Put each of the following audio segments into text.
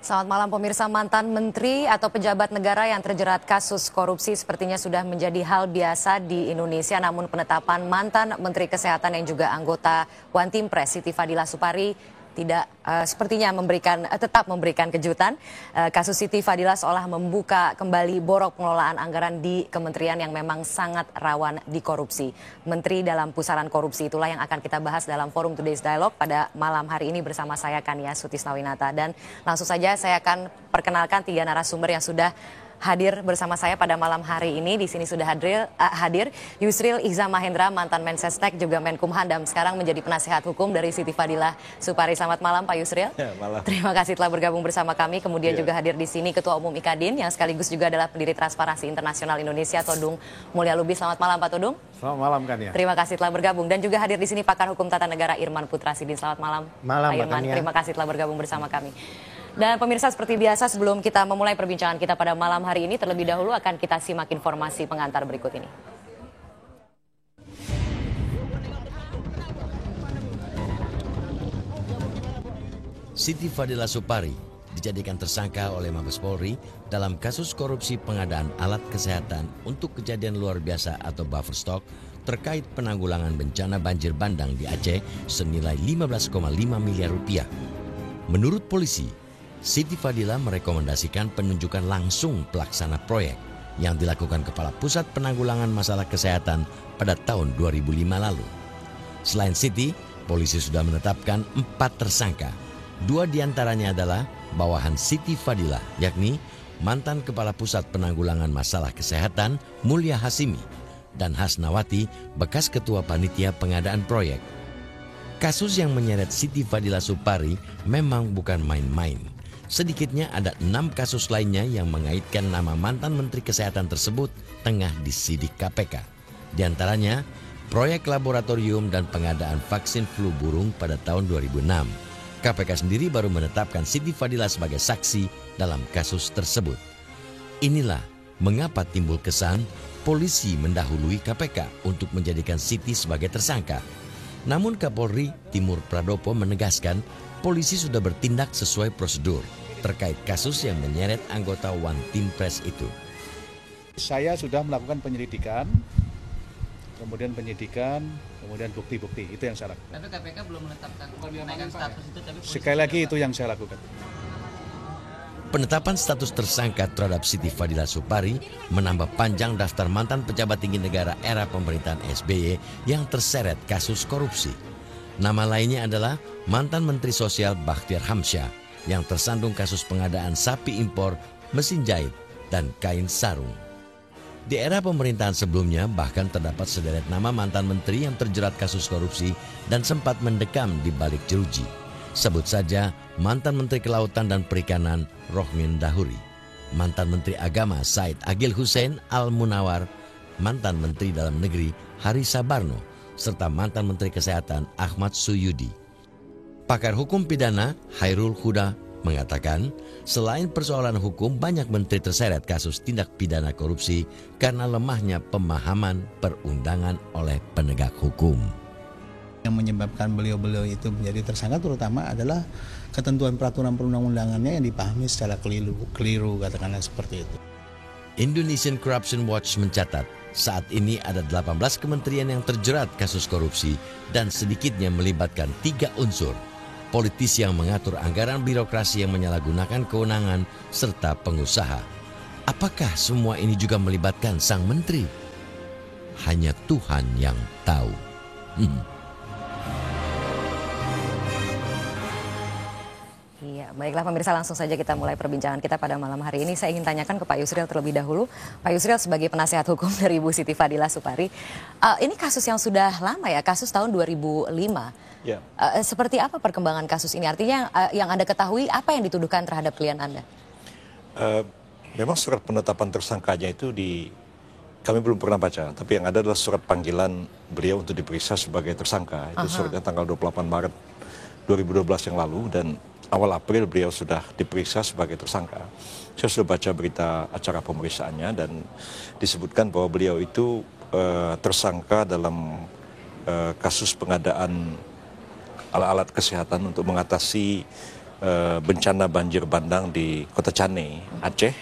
Selamat malam pemirsa. Mantan menteri atau pejabat negara yang terjerat kasus korupsi sepertinya sudah menjadi hal biasa di Indonesia. Namun penetapan mantan menteri kesehatan yang juga anggota One Team Press Siti Fadila Supari tidak sepertinya tetap memberikan kejutan. Kasus Siti Fadila seolah membuka kembali borok pengelolaan anggaran di kementerian yang memang sangat rawan dikorupsi. Menteri dalam pusaran korupsi itulah yang akan kita bahas dalam Forum Today's Dialogue pada malam hari ini bersama saya Kania Sutisnawinata. Dan langsung saja saya akan perkenalkan 3 narasumber yang sudah hadir bersama saya pada malam hari ini. Di sini sudah hadir Yusril Iza Mahendra, mantan Mensesnek juga Menkumham dan sekarang menjadi penasihat hukum dari Siti Fadila Supari. Selamat malam Pak Yusril. Ya, malam. Terima kasih telah bergabung bersama kami. Kemudian juga hadir di sini Ketua Umum IKADIN yang sekaligus juga adalah pendiri Transparansi Internasional Indonesia, Todung Mulya Lubis. Selamat malam Pak Todung. Selamat malam Kania. Terima kasih telah bergabung. Dan juga hadir di sini pakar hukum tata negara Irman Putra Sidin. Selamat malam Malam Pak Irman. Kania. Terima kasih telah bergabung bersama kami. Dan pemirsa, seperti biasa sebelum kita memulai perbincangan kita pada malam hari ini, terlebih dahulu akan kita simak informasi pengantar berikut ini. Siti Fadila Supari dijadikan tersangka oleh Mabes Polri dalam kasus korupsi pengadaan alat kesehatan untuk kejadian luar biasa atau buffer stock terkait penanggulangan bencana banjir bandang di Aceh senilai 15,5 miliar rupiah. Menurut polisi, Siti Fadila merekomendasikan penunjukan langsung pelaksana proyek yang dilakukan Kepala Pusat Penanggulangan Masalah Kesehatan pada tahun 2005 lalu. Selain Siti, polisi sudah menetapkan 4 tersangka. 2 diantaranya adalah bawahan Siti Fadila, yakni mantan Kepala Pusat Penanggulangan Masalah Kesehatan Mulya Hasimi dan Hasnawati, bekas Ketua Panitia Pengadaan Proyek. Kasus yang menyeret Siti Fadila Supari memang bukan main-main. Sedikitnya ada 6 kasus lainnya yang mengaitkan nama mantan Menteri Kesehatan tersebut tengah disidik KPK. Di antaranya, proyek laboratorium dan pengadaan vaksin flu burung pada tahun 2006. KPK sendiri baru menetapkan Siti Fadila sebagai saksi dalam kasus tersebut. Inilah mengapa timbul kesan polisi mendahului KPK untuk menjadikan Siti sebagai tersangka. Namun Kapolri Timur Pradopo menegaskan polisi sudah bertindak sesuai prosedur terkait kasus yang menyeret anggota One Team Press itu. Saya sudah melakukan penyelidikan, kemudian bukti-bukti, itu yang saya lakukan. Tapi KPK belum menetapkan menaikkan status itu. Tapi sekali lagi itu yang saya lakukan. Penetapan status tersangka terhadap Siti Fadila Supari menambah panjang daftar mantan pejabat tinggi negara era pemerintahan SBY yang terseret kasus korupsi. Nama lainnya adalah mantan Menteri Sosial Bakhtiar Hamsyah yang tersandung kasus pengadaan sapi impor, mesin jahit, dan kain sarung. Di era pemerintahan sebelumnya bahkan terdapat sederet nama mantan menteri yang terjerat kasus korupsi dan sempat mendekam di balik jeruji. Sebut saja mantan Menteri Kelautan dan Perikanan Rohmin Dahuri, mantan Menteri Agama Said Agil Hussein Al-Munawar, mantan Menteri Dalam Negeri Hari Sabarno, serta mantan Menteri Kesehatan Ahmad Suyudi. Pakar hukum pidana Hairul Huda mengatakan, selain persoalan hukum, banyak menteri terseret kasus tindak pidana korupsi karena lemahnya pemahaman perundangan oleh penegak hukum. Yang menyebabkan beliau-beliau itu menjadi tersangka terutama adalah ketentuan peraturan perundang-undangannya yang dipahami secara keliru katakanlah seperti itu. Indonesian Corruption Watch mencatat, saat ini ada 18 kementerian yang terjerat kasus korupsi dan sedikitnya melibatkan 3 unsur. Politisi yang mengatur anggaran, birokrasi yang menyalahgunakan kewenangan, serta pengusaha. Apakah semua ini juga melibatkan sang menteri? Hanya Tuhan yang tahu. Iya, baiklah pemirsa, langsung saja kita mulai perbincangan kita pada malam hari ini. Saya ingin tanyakan ke Pak Yusril terlebih dahulu. Pak Yusril sebagai penasihat hukum dari Ibu Siti Fadila Supari, ini kasus yang sudah lama ya, kasus tahun 2005. Ya. Seperti apa perkembangan kasus ini? Artinya yang Anda ketahui apa yang dituduhkan terhadap klien Anda? Memang surat penetapan tersangkanya itu kami belum pernah baca, tapi yang ada adalah surat panggilan beliau untuk diperiksa sebagai tersangka. Itu suratnya tanggal 28 Maret 2012 yang lalu dan awal April beliau sudah diperiksa sebagai tersangka. Saya sudah baca berita acara pemeriksaannya dan disebutkan bahwa beliau itu tersangka dalam kasus pengadaan alat-alat kesehatan untuk mengatasi bencana banjir bandang di Kota Cane, Aceh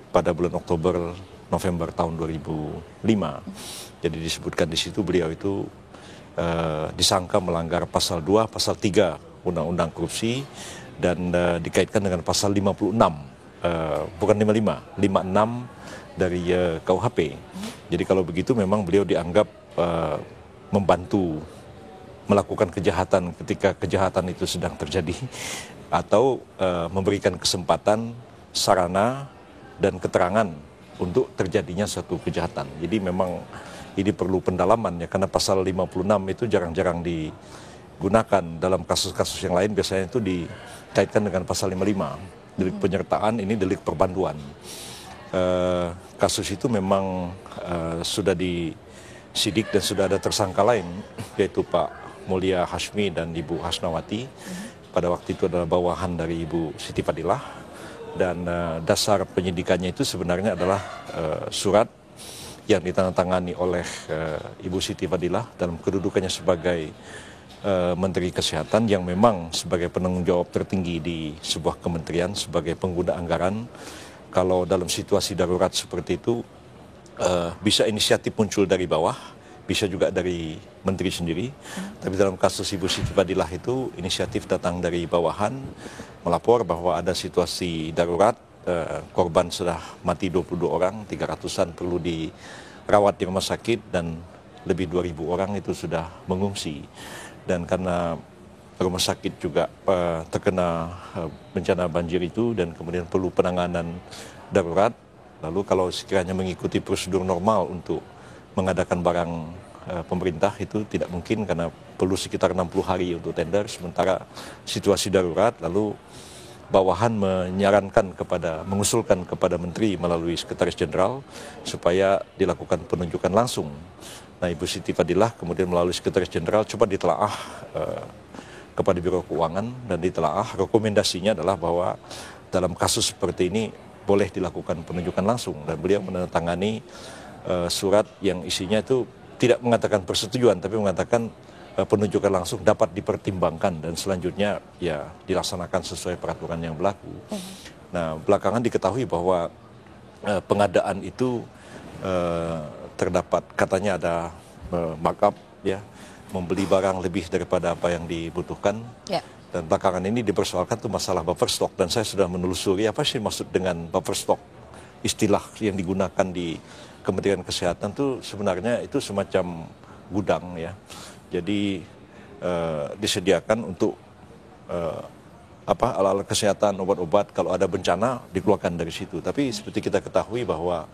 pada bulan Oktober November tahun 2005. Jadi disebutkan di situ beliau itu disangka melanggar pasal 2, pasal 3 Undang-Undang Korupsi dan dikaitkan dengan pasal 56, bukan 55, 56 dari KUHP. Jadi kalau begitu memang beliau dianggap membantu melakukan kejahatan ketika kejahatan itu sedang terjadi atau memberikan kesempatan, sarana dan keterangan untuk terjadinya suatu kejahatan. Jadi memang ini perlu pendalaman ya, karena pasal 56 itu jarang-jarang digunakan dalam kasus-kasus yang lain, biasanya itu dikaitkan dengan pasal 55. Delik penyertaan, ini delik perbanduan. Kasus itu memang sudah disidik dan sudah ada tersangka lain, yaitu Pak Mulia Hashmi dan Ibu Hasnawati. Pada waktu itu adalah bawahan dari Ibu Siti Fadilah. Dan dasar penyidikannya itu sebenarnya adalah surat yang ditandatangani oleh Ibu Siti Fadilah dalam kedudukannya sebagai Menteri Kesehatan yang memang sebagai penanggung jawab tertinggi di sebuah kementerian sebagai pengguna anggaran. Kalau dalam situasi darurat seperti itu bisa inisiatif muncul dari bawah, bisa juga dari menteri sendiri. Tapi dalam kasus Ibu Siti Fadilah itu inisiatif datang dari bawahan, melapor bahwa ada situasi darurat, korban sudah mati 22 orang, 300-an perlu dirawat di rumah sakit dan lebih 2.000 orang itu sudah mengungsi. Dan karena rumah sakit juga terkena bencana banjir itu dan kemudian perlu penanganan darurat, lalu kalau sekiranya mengikuti prosedur normal untuk mengadakan barang pemerintah itu tidak mungkin karena perlu sekitar 60 hari untuk tender, sementara situasi darurat, lalu bawahan mengusulkan kepada menteri melalui sekretaris jenderal supaya dilakukan penunjukan langsung. Nah, Ibu Siti Fadilah kemudian melalui sekretaris jenderal coba ditelaah kepada Biro Keuangan dan ditelaah rekomendasinya adalah bahwa dalam kasus seperti ini boleh dilakukan penunjukan langsung, dan beliau menandatangani surat yang isinya itu tidak mengatakan persetujuan tapi mengatakan penunjukan langsung dapat dipertimbangkan dan selanjutnya ya dilaksanakan sesuai peraturan yang berlaku. Nah, belakangan diketahui bahwa pengadaan itu terdapat katanya ada markup ya, membeli barang lebih daripada apa yang dibutuhkan. Ya. Dan belakangan ini dipersoalkan tuh masalah buffer stock, dan saya sudah menelusuri apa sih maksud dengan buffer stock. Istilah yang digunakan di Kementerian Kesehatan tuh sebenarnya itu semacam gudang ya. Jadi disediakan untuk alat-alat kesehatan, obat-obat, kalau ada bencana dikeluarkan dari situ. Tapi seperti kita ketahui bahwa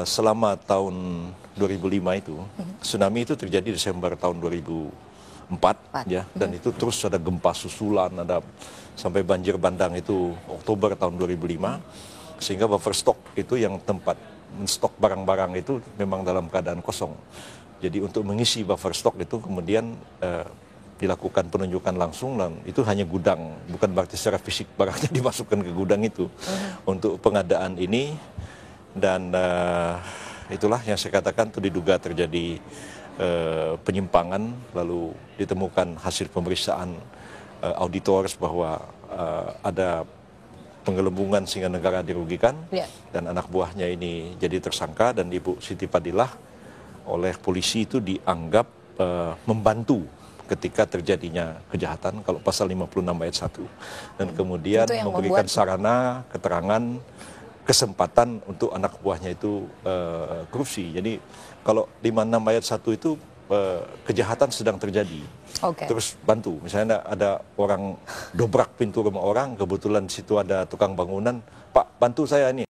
selama tahun 2005 itu tsunami itu terjadi Desember tahun 2004 ya, dan itu terus ada gempa susulan, ada sampai banjir bandang itu Oktober tahun 2005, sehingga buffer stock itu yang tempat stok barang-barang itu memang dalam keadaan kosong. Jadi untuk mengisi buffer stock itu kemudian dilakukan penunjukan langsung, dan itu hanya gudang, bukan berarti secara fisik barangnya dimasukkan ke gudang itu untuk pengadaan ini. Dan itulah yang saya katakan itu diduga terjadi penyimpangan, lalu ditemukan hasil pemeriksaan auditors bahwa ada penggelembungan sehingga negara dirugikan, dan anak buahnya ini jadi tersangka, dan Ibu Siti Fadilah oleh polisi itu dianggap membantu ketika terjadinya kejahatan kalau pasal 56 ayat 1, dan kemudian memberikan sarana, keterangan, kesempatan untuk anak buahnya itu korupsi. Jadi kalau 56 ayat 1 itu kejahatan sedang terjadi, terus bantu. Misalnya ada orang dobrak pintu rumah orang, kebetulan di situ ada tukang bangunan, Pak bantu saya ini,